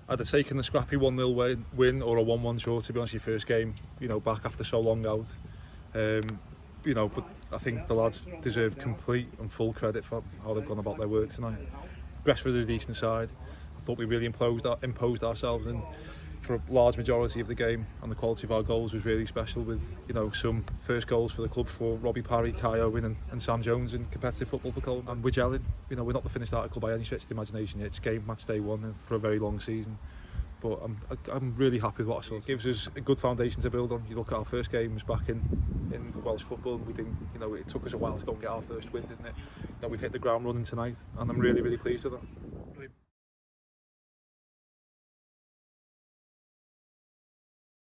I'd have taken the scrappy 1-0 win or a 1-1 draw, to be honest, your first game, back after so long out. But I think the lads deserve complete and full credit for how they've gone about their work tonight. Brentford are a decent side. I thought we really imposed ourselves in for a large majority of the game, and the quality of our goals was really special, with some first goals for the club for Robbie Parry, Kai Owen and Sam Jones in competitive football for Cole. And we're gelling. We're not the finished article by any stretch of the imagination yet. It's match day one for a very long season, but I'm really happy with what I saw. It gives us a good foundation to build on. You look at our first games back in Welsh football, we didn't, it took us a while to go and get our first win, didn't it? We've hit the ground running tonight, and I'm really pleased with that.